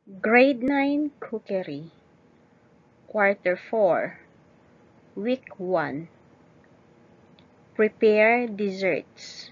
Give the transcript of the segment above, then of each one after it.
Grade 9 Cookery, Quarter 4, Week 1. Prepare desserts.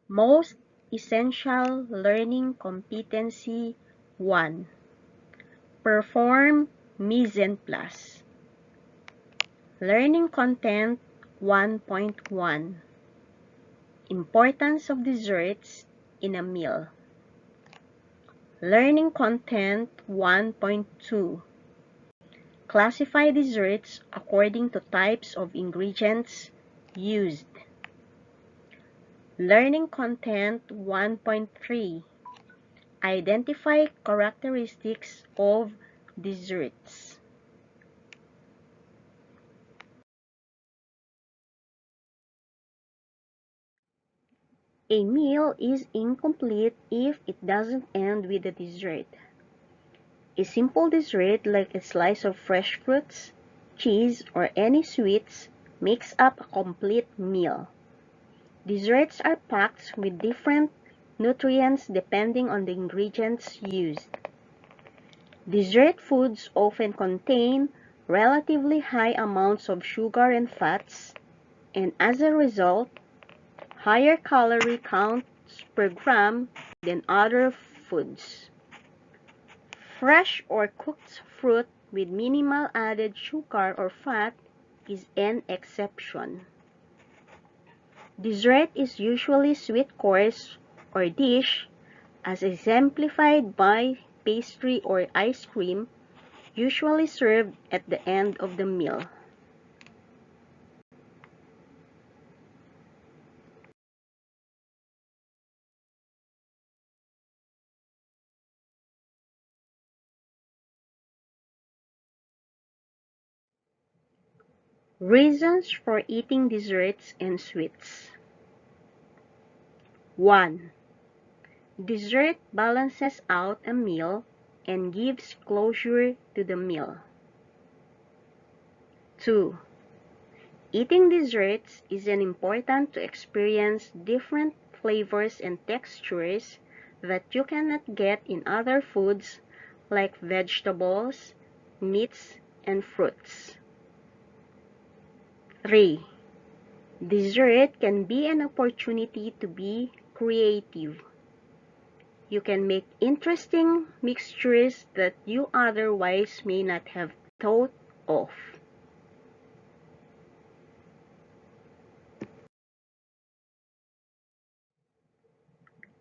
Most essential learning competency 1. Perform Mise en place. Learning content 1.1. Importance of desserts in a meal. Learning content 1.2. Classify desserts according to types of ingredients used. Learning content 1.3. Identify characteristics of desserts. A meal is incomplete if it doesn't end with a dessert. A simple dessert like a slice of fresh fruits, cheese, or any sweets makes up a complete meal. Desserts are packed with different nutrients depending on the ingredients used. Dessert foods often contain relatively high amounts of sugar and fats, and as a result, higher calorie counts per gram than other foods. Fresh or cooked fruit with minimal added sugar or fat is an exception. Dessert is usually sweet course or dish, as exemplified by pastry or ice cream, usually served at the end of the meal. Reasons for eating desserts and sweets. 1. Dessert balances out a meal and gives closure to the meal. 2. Eating desserts is important to experience different flavors and textures that you cannot get in other foods like vegetables, meats, and fruits. 3. Dessert can be an opportunity to be creative. You can make interesting mixtures that you otherwise may not have thought of.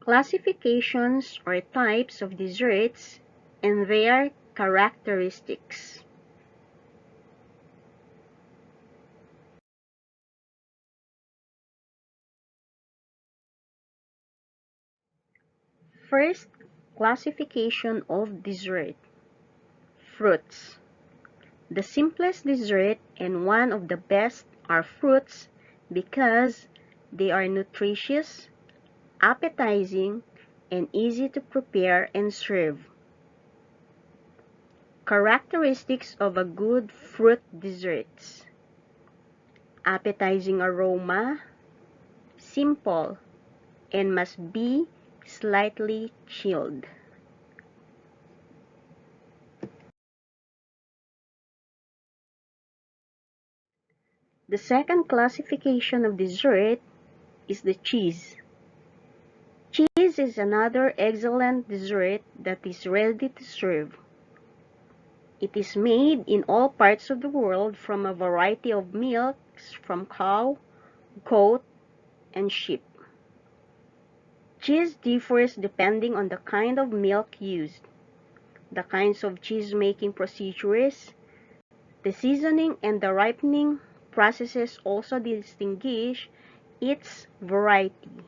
Classifications or types of desserts and their characteristics. First, classification of dessert. Fruits. The simplest dessert and one of the best are fruits because they are nutritious, appetizing, and easy to prepare and serve. Characteristics of a good fruit desserts. Appetizing aroma, simple, and must be slightly chilled. The second classification of dessert is the cheese. Cheese is another excellent dessert that is ready to serve. It is made in all parts of the world from a variety of milks from cow, goat, and sheep. Cheese differs depending on the kind of milk used, the kinds of cheese-making procedures, the seasoning, and the ripening processes also distinguish its variety.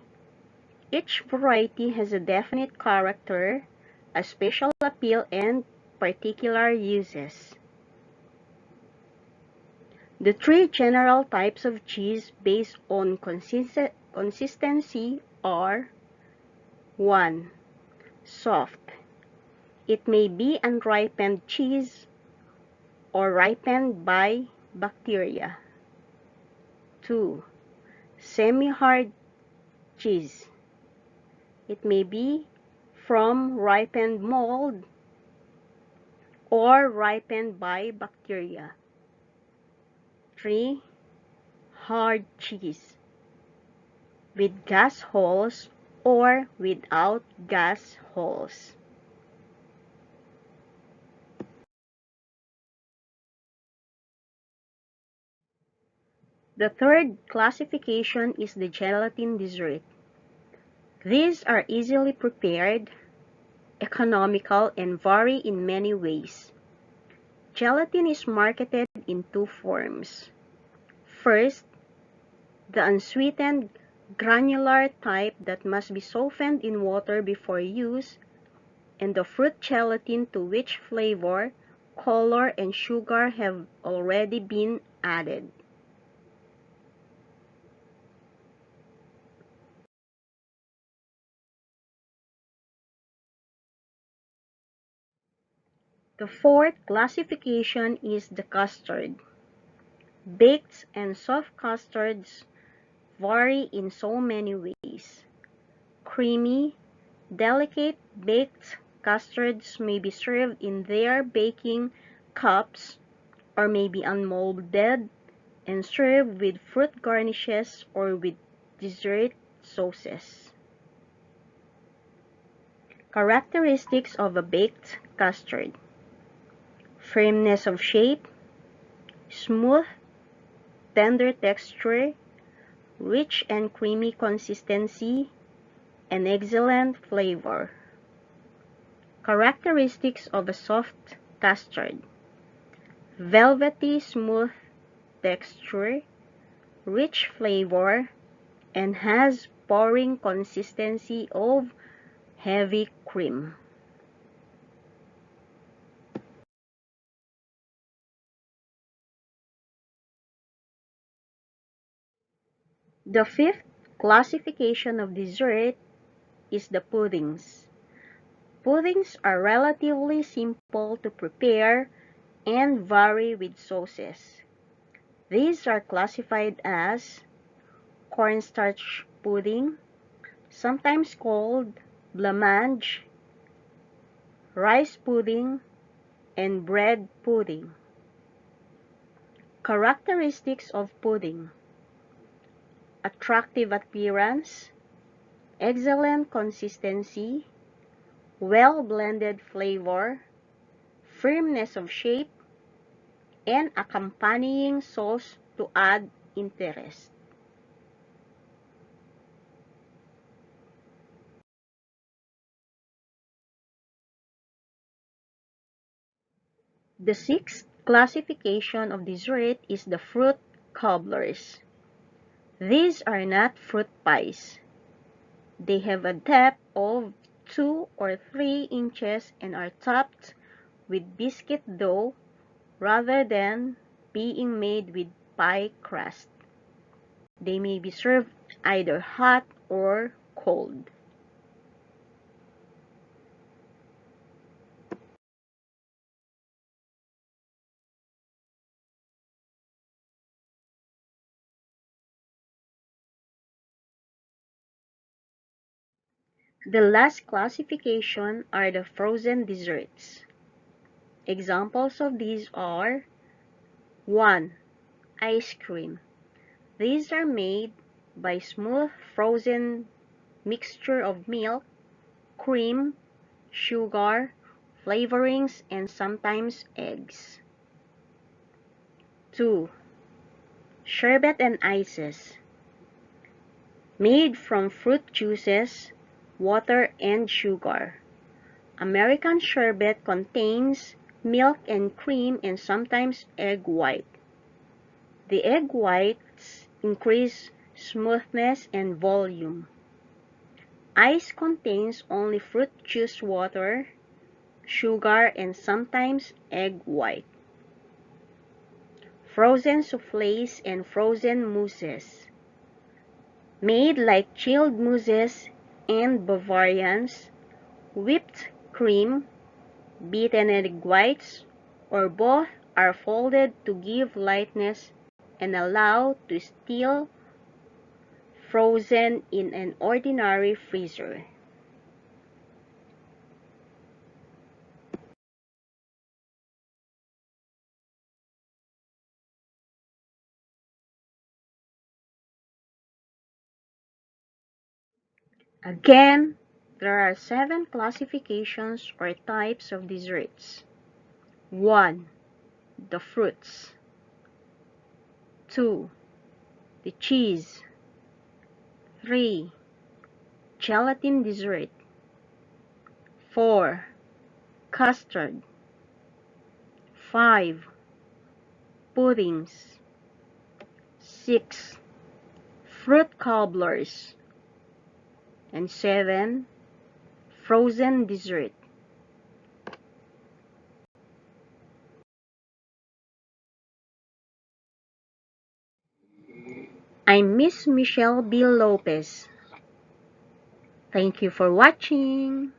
Each variety has a definite character, a special appeal, and particular uses. The three general types of cheese based on consistency are: 1. Soft. It may be unripened cheese or ripened by bacteria. 2. Semi-hard cheese. It may be from ripened mold or ripened by bacteria. 3. Hard cheese, with gas holes or without gas holes. The third classification is the gelatin dessert. These are easily prepared, economical, and vary in many ways. Gelatin is marketed in two forms. First, the unsweetened granular type that must be softened in water before use, and the fruit gelatin to which flavor, color, and sugar have already been added. The fourth classification is the custard. Baked and soft custards vary in so many ways. Creamy, delicate baked custards may be served in their baking cups or may be unmolded and served with fruit garnishes or with dessert sauces. Characteristics of a baked custard: firmness of shape, smooth, tender texture, rich and creamy consistency, and excellent flavor. Characteristics of a soft custard: velvety smooth texture, rich flavor, and has pouring consistency of heavy cream. The fifth classification of dessert is the puddings. Puddings are relatively simple to prepare and vary with sauces. These are classified as cornstarch pudding, sometimes called blancmange, rice pudding, and bread pudding. Characteristics of pudding: attractive appearance, excellent consistency, well-blended flavor, firmness of shape, and accompanying sauce to add interest. The sixth classification of dessert is the fruit cobblers. These are not fruit pies. They have a depth of 2 or 3 inches and are topped with biscuit dough rather than being made with pie crust. They may be served either hot or cold. The last classification are the frozen desserts. Examples of these are: 1. Ice cream. These are made by smooth frozen mixture of milk, cream, sugar, flavorings, and sometimes eggs. 2. Sherbet and ices. Made from fruit juices, water, and sugar. American sherbet contains milk and cream and sometimes egg white. The egg whites increase smoothness and volume. Ice contains only fruit juice water, sugar, and sometimes egg white. Frozen soufflés and frozen mousses. Made like chilled mousses and Bavarians, whipped cream, beaten egg whites, or both are folded to give lightness and allow to still frozen in an ordinary freezer. Again, there are 7 classifications or types of desserts. 1. The fruits. 2. The cheese. 3. Gelatin dessert. 4. Custard. 5. Puddings. 6. Fruit cobblers. And 7. Frozen dessert. I'm Miss Michelle B. Lopez. Thank you for watching.